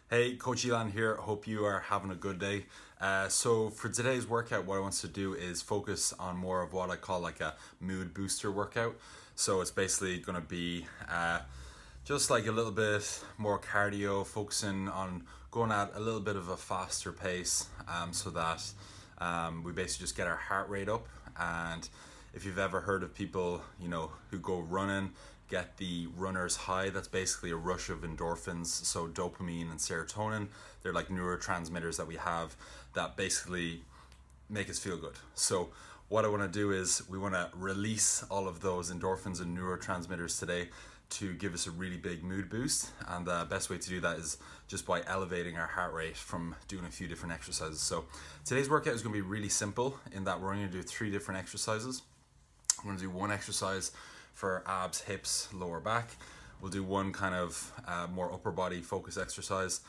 Hey, Coach Elan here. Hope you are having a good day. So for today's workout, what I want to do is focus on more of what I call like a mood booster workout. So it's basically going to be just like a little bit more cardio, focusing on going at a little bit of a faster pace, so that we basically just get our heart rate up. And if you've ever heard of people, who go running, get the runner's high, that's basically a rush of endorphins. So dopamine and serotonin, they're like neurotransmitters that we have that basically make us feel good. So what I want to do is we want to release all of those endorphins and neurotransmitters today to give us a really big mood boost. And the best way to do that is just by elevating our heart rate from doing a few different exercises. So today's workout is going to be really simple in that we're going to do 3 different exercises. I'm going to do one exercise for abs, hips, lower back. We'll do one kind of more upper body focus exercise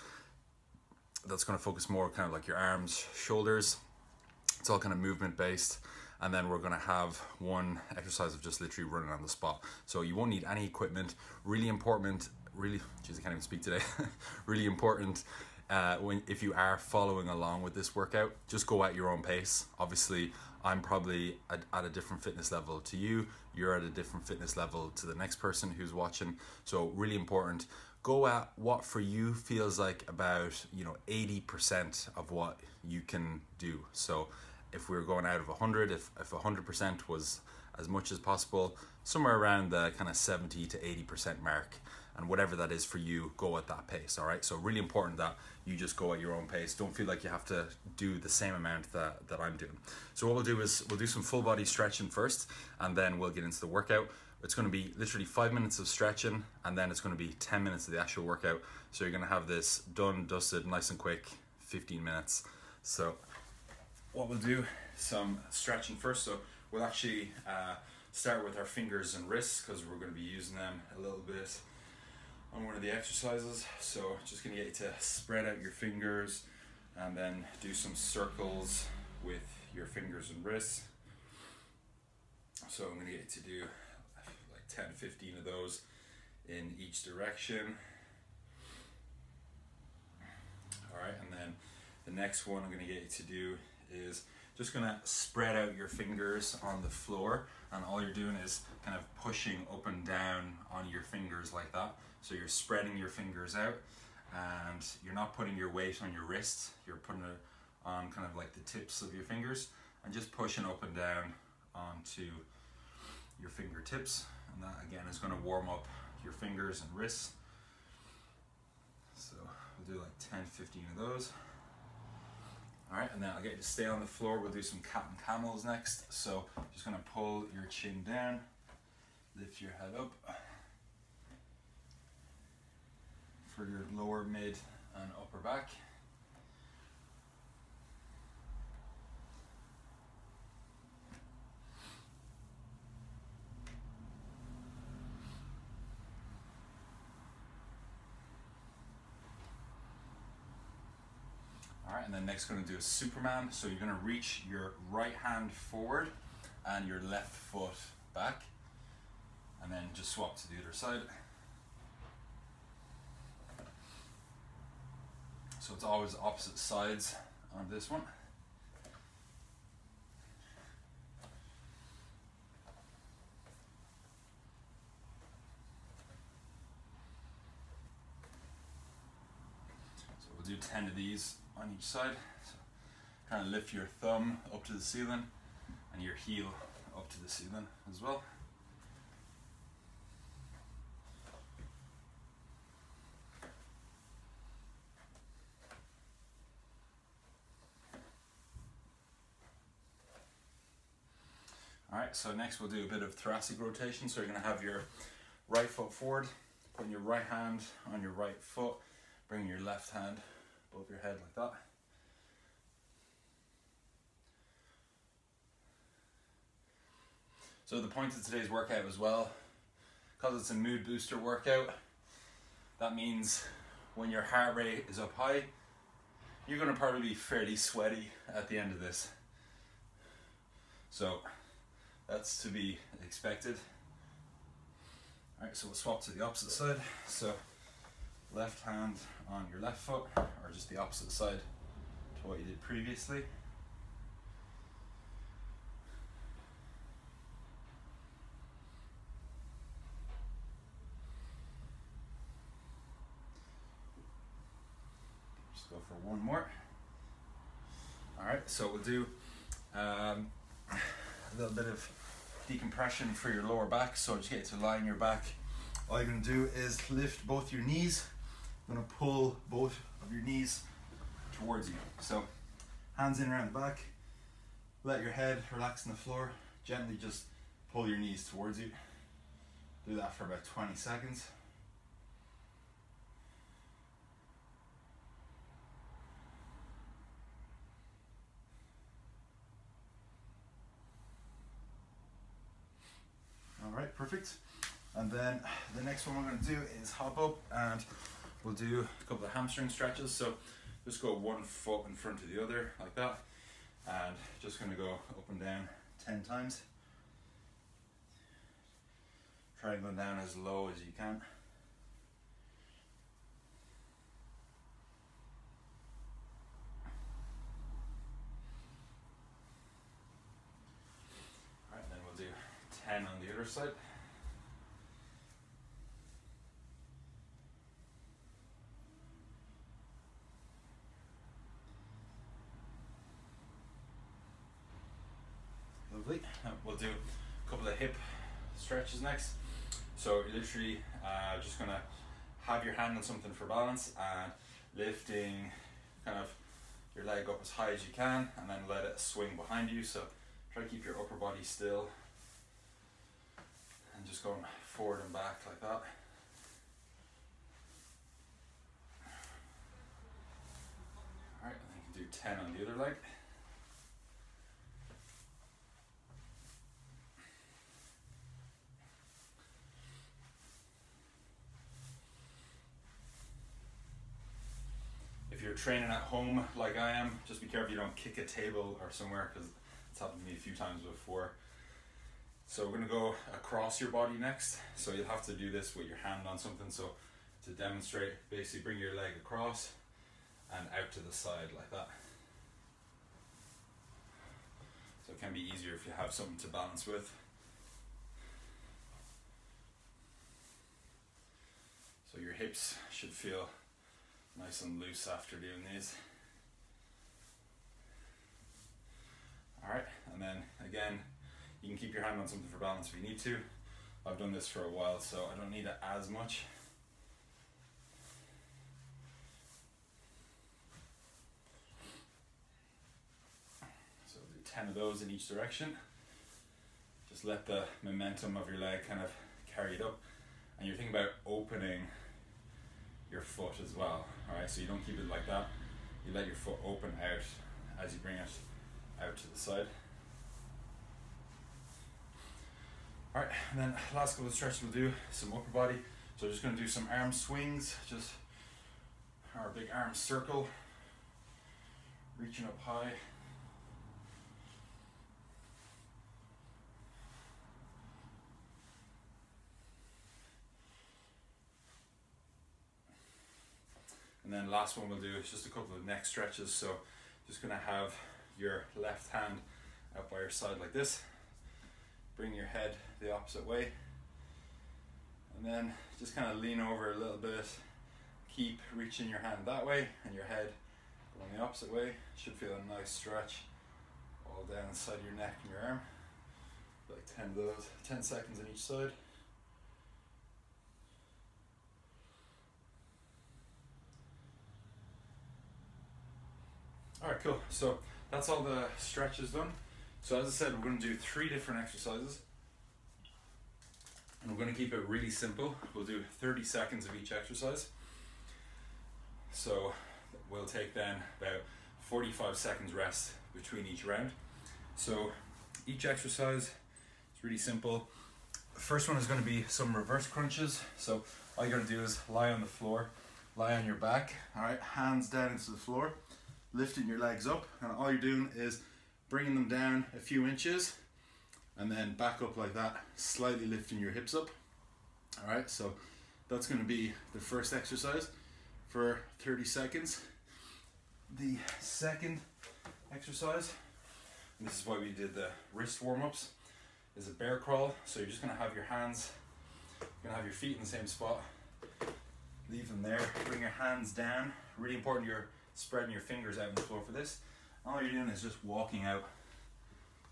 that's going to focus more kind of like your arms, shoulders. It's all kind of movement based. And then we're going to have one exercise of just literally running on the spot. So you won't need any equipment. Really important, I can't even speak today. Really important if you are following along with this workout, just go at your own pace. Obviously, I'm probably at a different fitness level to you. You're at a different fitness level to the next person who's watching. So really important. Go at what for you feels like about 80% of what you can do. So if we're going out of 100, if 100% was as much as possible, somewhere around the kind of 70 to 80% mark, and whatever that is for you, go at that pace. All right, so really important that you just go at your own pace. Don't feel like you have to do the same amount that I'm doing. So what we'll do is we'll do some full body stretching first, and then we'll get into the workout. It's going to be literally 5 minutes of stretching, and then it's going to be 10 minutes of the actual workout. So you're going to have this done, dusted, nice and quick, 15 minutes. So what we'll do, some stretching first. So we'll actually start with our fingers and wrists, because we're going to be using them a little bit on one of the exercises. So just going to get you to spread out your fingers and then do some circles with your fingers and wrists. So I'm going to get you to do like 10, 15 of those in each direction. All right, and then the next one I'm going to get you to do is just going to spread out your fingers on the floor, and all you're doing is kind of pushing up and down on your fingers like that. So you're spreading your fingers out, and you're not putting your weight on your wrist, you're putting it on kind of like the tips of your fingers, and just pushing up and down onto your fingertips. And that again is going to warm up your fingers and wrists. So we'll do like 10, 15 of those. All right, and then I'll get you to stay on the floor. We'll do some cat and camels next. So just gonna pull your chin down, lift your head up for your lower, mid, and upper back. All right, and then next going to do a Superman. So you're going to reach your right hand forward and your left foot back, and then just swap to the other side. So it's always opposite sides on this one. So we'll do 10 of these on each side. So kind of lift your thumb up to the ceiling and your heel up to the ceiling as well. All right, so next we'll do a bit of thoracic rotation. So you're going to have your right foot forward, putting your right hand on your right foot, bringing your left hand above your head like that. So the point of today's workout as well, because it's a mood booster workout, that means when your heart rate is up high, you're going to probably be fairly sweaty at the end of this. So that's to be expected. All right, so we'll swap to the opposite side. So left hand on your left foot, or just the opposite side to what you did previously. Just go for one more. All right, so we'll do a little bit of decompression for your lower back. So just get to lie on your back. All you're gonna do is lift both your knees. I'm gonna pull both of your knees towards you. So hands in around the back. Let your head relax on the floor. Gently just pull your knees towards you. Do that for about 20 seconds. Alright, perfect. And then the next one we're going to do is hop up, and we'll do a couple of hamstring stretches. So just go one foot in front of the other like that, and just going to go up and down 10 times. Try and go down as low as you can. Alright, then we'll do 10 on the other side. Lovely. We'll do a couple of hip stretches next. So you're literally just gonna have your hand on something for balance and lifting kind of your leg up as high as you can, and then let it swing behind you. So try to keep your upper body still and just going forward and back like that. Alright, and then you can do 10 on the other leg. If you're training at home like I am, just be careful you don't kick a table or somewhere, because it's happened to me a few times before. So we're going to go across your body next. So you'll have to do this with your hand on something. So to demonstrate, basically bring your leg across and out to the side like that. So it can be easier if you have something to balance with. So your hips should feel nice and loose after doing these. Alright, and then again, you can keep your hand on something for balance if you need to. I've done this for a while, so I don't need it as much. So do 10 of those in each direction. Just let the momentum of your leg kind of carry it up. And you're thinking about opening your foot as well. Alright, so you don't keep it like that. You let your foot open out as you bring it out to the side. Alright, and then last couple of stretches we'll do some upper body. So we're just going to do some arm swings, just our big arm circle, reaching up high. And then last one we'll do is just a couple of neck stretches. So just going to have your left hand out by your side like this. Bring your head the opposite way. And then just kind of lean over a little bit. Keep reaching your hand that way and your head going the opposite way. Should feel a nice stretch all down the side of your neck and your arm. Like 10 of those, 10 seconds on each side. Alright, cool. So that's all the stretches done. So as I said, we're going to do 3 different exercises. And we're going to keep it really simple. We'll do 30 seconds of each exercise. So we'll take then about 45 seconds rest between each round. So each exercise is really simple. The first one is going to be some reverse crunches. So all you're going to do is lie on the floor, lie on your back, alright, hands down into the floor, lifting your legs up, and all you're doing is bringing them down a few inches and then back up like that, slightly lifting your hips up. Alright, so that's going to be the first exercise. for 30 seconds. The second exercise, and this is why we did the wrist warm-ups, is a bear crawl. So you're just gonna have your hands, you're gonna have your feet in the same spot, leave them there, bring your hands down. Really important you're spreading your fingers out on the floor for this. All you're doing is just walking out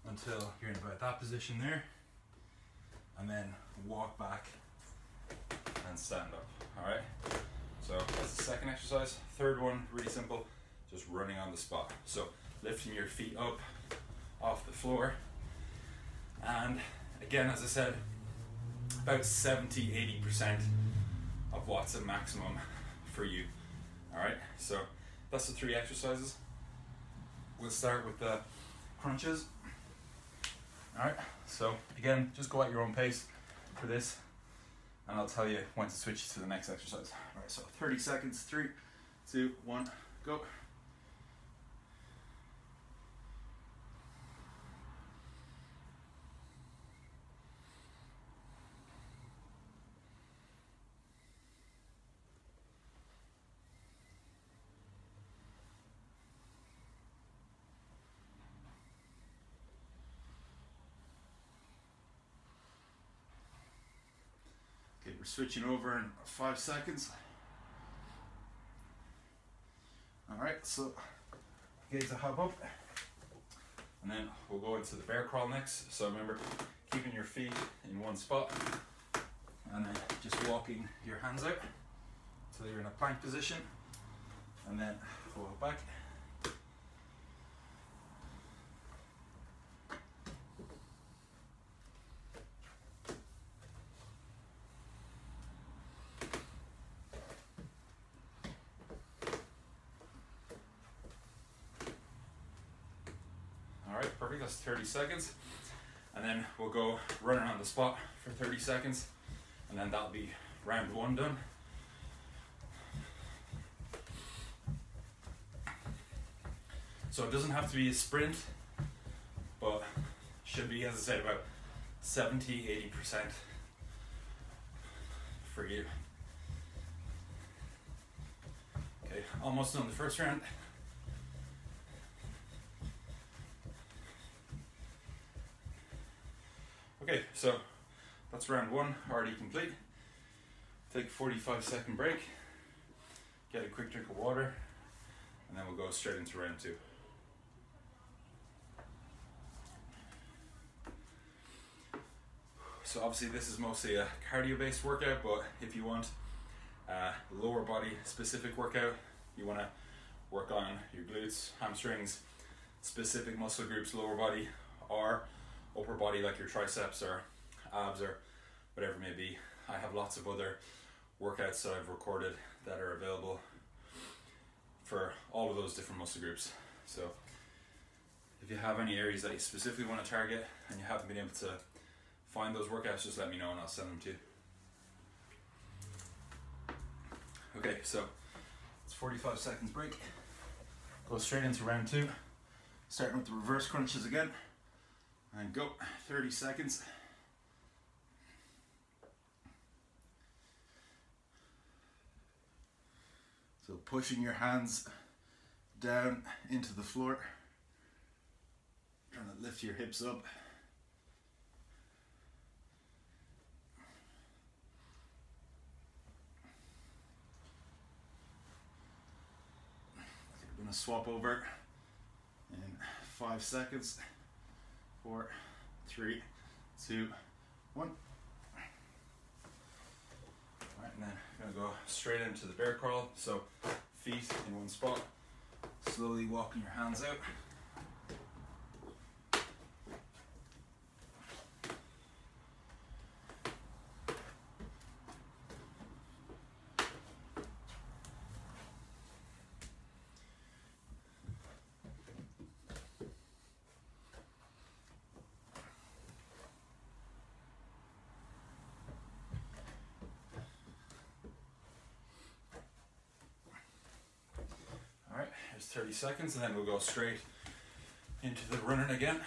until you're in about that position there, and then walk back and stand up. All right, so that's the second exercise. Third one, really simple, just running on the spot. So lifting your feet up off the floor, and again, as I said, about 70-80% of what's a maximum for you. All right, so that's the 3 exercises. We'll start with the crunches. All right, so again, just go at your own pace for this, and I'll tell you when to switch to the next exercise. All right, so 30 seconds, 3, 2, 1, go. Okay, we're switching over in 5 seconds. All right, so gaze a hop up, and then we'll go into the bear crawl next. So remember, keeping your feet in one spot, and then just walking your hands out until you're in a plank position, and then walk back. Alright, perfect, that's 30 seconds. And then we'll go running on the spot for 30 seconds, and then that'll be round 1 done. So it doesn't have to be a sprint, but should be, as I said, about 70-80% for you. Okay, almost done the first round. Okay, so that's round 1 already complete. Take a 45-second break, get a quick drink of water, and then we'll go straight into round 2. So obviously this is mostly a cardio-based workout, but if you want a lower body specific workout, you want to work on your glutes, hamstrings, specific muscle groups, lower body, or upper body like your triceps or abs or whatever it may be. I have lots of other workouts that I've recorded that are available for all of those different muscle groups. So if you have any areas that you specifically want to target and you haven't been able to find those workouts, just let me know and I'll send them to you. Okay, so it's 45 seconds break. Go straight into round 2, starting with the reverse crunches again. And go, 30 seconds. So pushing your hands down into the floor, trying to lift your hips up. We're going to swap over in 5 seconds. 4, 3, 2, 1. Alright, and then I'm going to go straight into the bear crawl. So feet in one spot, slowly walking your hands out. Alright, here's 30 seconds, and then we'll go straight into the running again.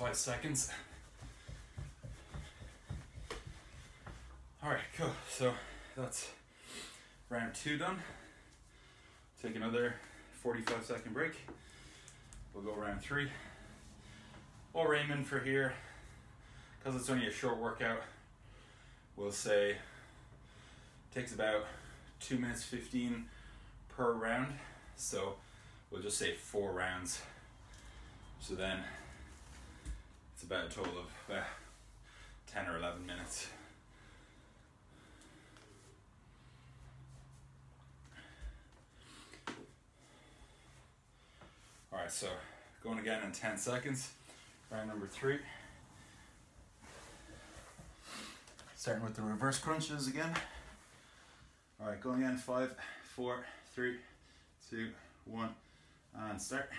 5 seconds. All right, cool. So that's round 2 done. Take another 45-second break. We'll go round 3. What we're aiming for here, because it's only a short workout, we'll say takes about 2 minutes 15 per round. So we'll just say 4 rounds. So then it's about a total of 10 or 11 minutes. All right, so going again in 10 seconds. Round number 3. Starting with the reverse crunches again. All right, going again, 5, 4, 3, 2, 1, and start.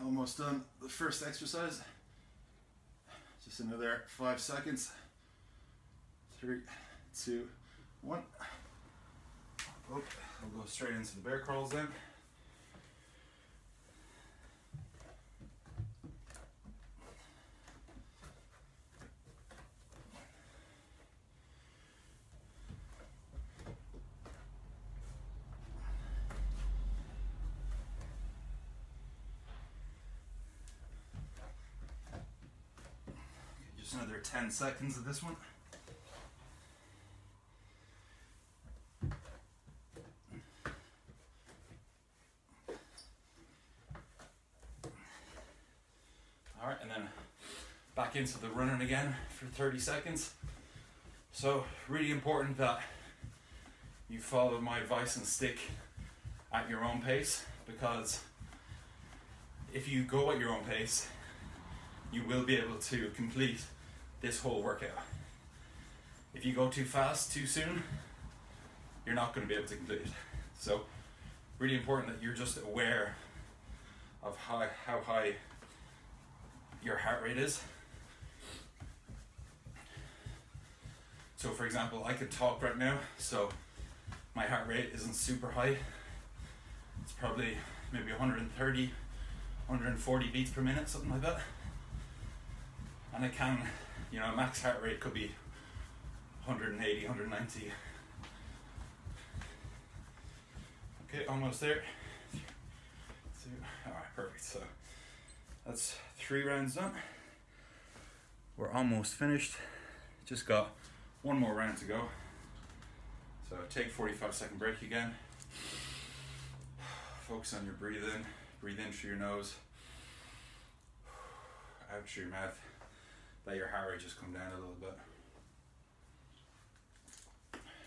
Almost done the first exercise. Just another 5 seconds. 3, 2, 1. Oh, we'll go straight into the bear crawls then. Just another 10 seconds of this one. All right, and then back into the running again for 30 seconds. So really important that you follow my advice and stick at your own pace, because if you go at your own pace, you will be able to complete this whole workout. If you go too fast, too soon, you're not going to be able to complete it. So really important that you're just aware of how high your heart rate is. So for example, I could talk right now, so my heart rate isn't super high. It's probably maybe 130, 140 beats per minute, something like that. And it can, you know, max heart rate could be 180, 190. Okay, almost there. 2, all right, perfect. So that's 3 rounds done. We're almost finished. Just got 1 more round to go. So take 45-second break again. Focus on your breathing. Breathe in through your nose, out through your mouth. Let your heart rate just come down a little bit.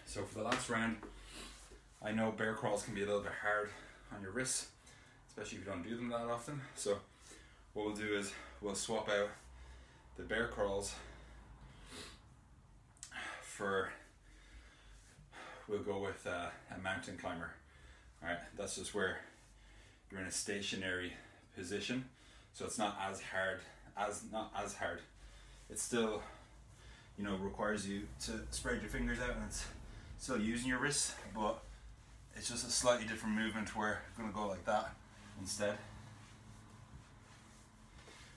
So for the last round, I know bear crawls can be a little bit hard on your wrists, especially if you don't do them that often. So what we'll do is we'll swap out the bear crawls for, we'll go with a mountain climber. All right, that's just where you're in a stationary position, so it's not as hard. It still, you know, requires you to spread your fingers out, and it's still using your wrists, but it's just a slightly different movement where I'm gonna go like that instead.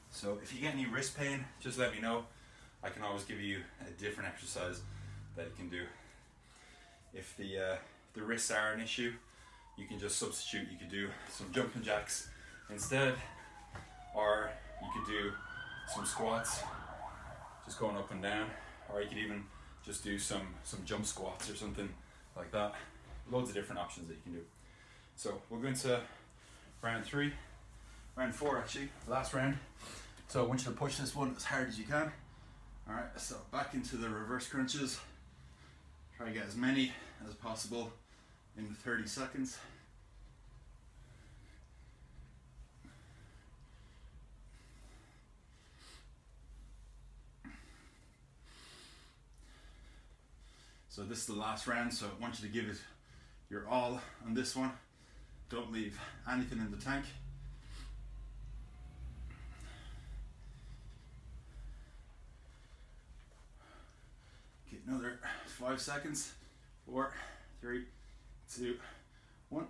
So if you get any wrist pain, just let me know. I can always give you a different exercise that you can do. If the wrists are an issue, you can just substitute. You could do some jumping jacks instead, or you could do some squats, just going up and down, or you could even just do some jump squats or something like that. Loads of different options that you can do. So we'll go into round 4 actually, last round. So I want you to push this one as hard as you can. All right, so back into the reverse crunches. Try to get as many as possible in 30 seconds. So this is the last round, so I want you to give it your all on this one. Don't leave anything in the tank. Okay, another 5 seconds. 4, 3, 2, 1.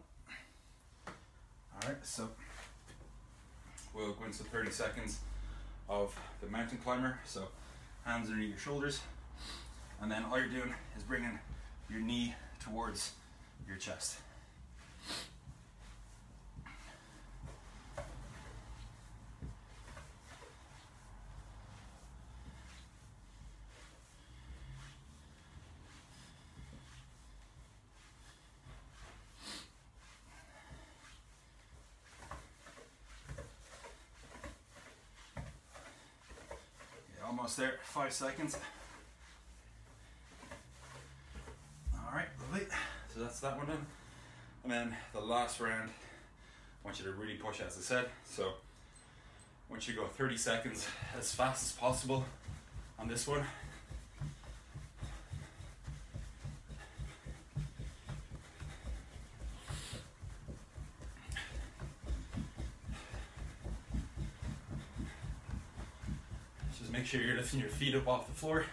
Alright, so we'll go into 30 seconds of the mountain climber. So hands underneath your shoulders, and then all you're doing is bringing your knee towards your chest. Almost there, 5 seconds. All right, lovely. So that's that one done. And then the last round, I want you to really push, as I said. So I want you to go 30 seconds as fast as possible on this one. Just make sure you're lifting your feet up off the floor.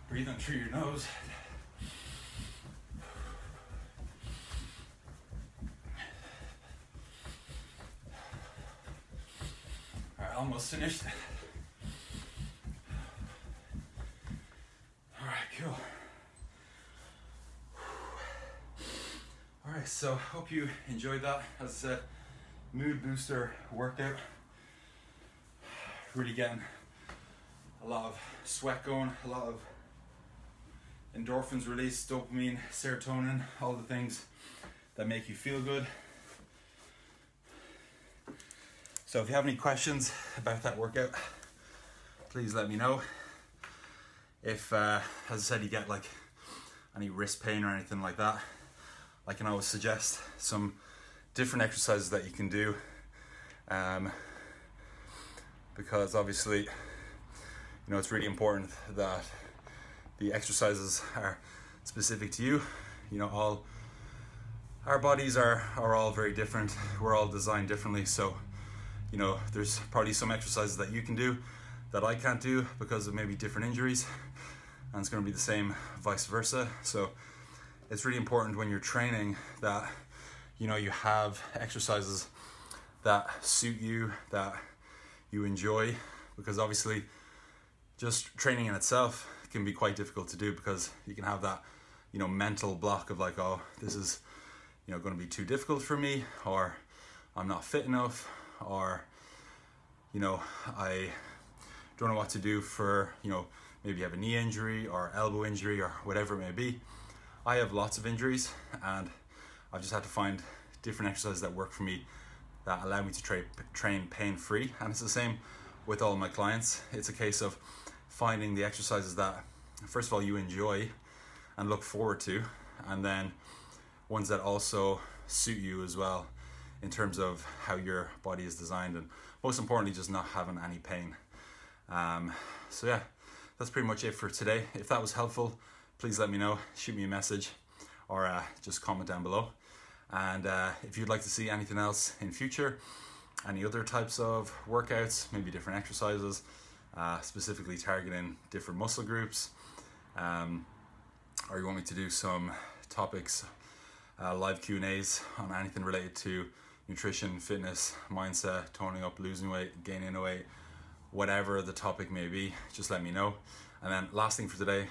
Breathing through your nose. All right, almost finished. All right, cool. All right, so hope you enjoyed that. As I said, mood booster workout. Really getting a lot of sweat going, a lot of endorphins released, dopamine, serotonin, all the things that make you feel good. So if you have any questions about that workout, please let me know. If, as I said, you get like any wrist pain or anything like that, I can always suggest some different exercises that you can do, because obviously, you know, it's really important that the exercises are specific to you. You know, all our bodies are all very different. We're all designed differently. So, you know, there's probably some exercises that you can do that I can't do because of maybe different injuries, and it's going to be the same vice versa. So it's really important when you're training that, you know, you have exercises that suit you, that you enjoy, because obviously just training in itself can be quite difficult to do, because you can have that, you know, mental block of like, oh, this is, you know, going to be too difficult for me, or I'm not fit enough, or, you know, I don't know what to do for, you know, maybe you have a knee injury or elbow injury or whatever it may be. I have lots of injuries, and I've just had to find different exercises that work for me, that allow me to train pain-free. And it's the same with all my clients. It's a case of finding the exercises that, first of all, you enjoy and look forward to, and then ones that also suit you as well in terms of how your body is designed, and most importantly, just not having any pain. So yeah, that's pretty much it for today. If that was helpful, please let me know, shoot me a message, or just comment down below. And if you'd like to see anything else in future, any other types of workouts, maybe different exercises, specifically targeting different muscle groups, or you want me to do some topics, live Q&As on anything related to nutrition, fitness, mindset, toning up, losing weight, gaining weight, whatever the topic may be, just let me know. And then last thing for today,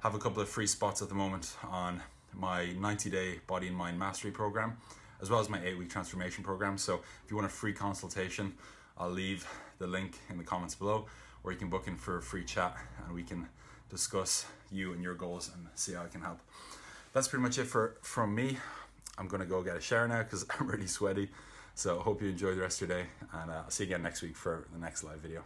have a couple of free spots at the moment on my 90-day body and mind mastery program, as well as my 8-week transformation program. So if you want a free consultation, I'll leave the link in the comments below, or you can book in for a free chat and we can discuss you and your goals and see how I can help. That's pretty much it from me. I'm gonna go get a shower now because I'm really sweaty. So hope you enjoy the rest of your day, and I'll see you again next week for the next live video.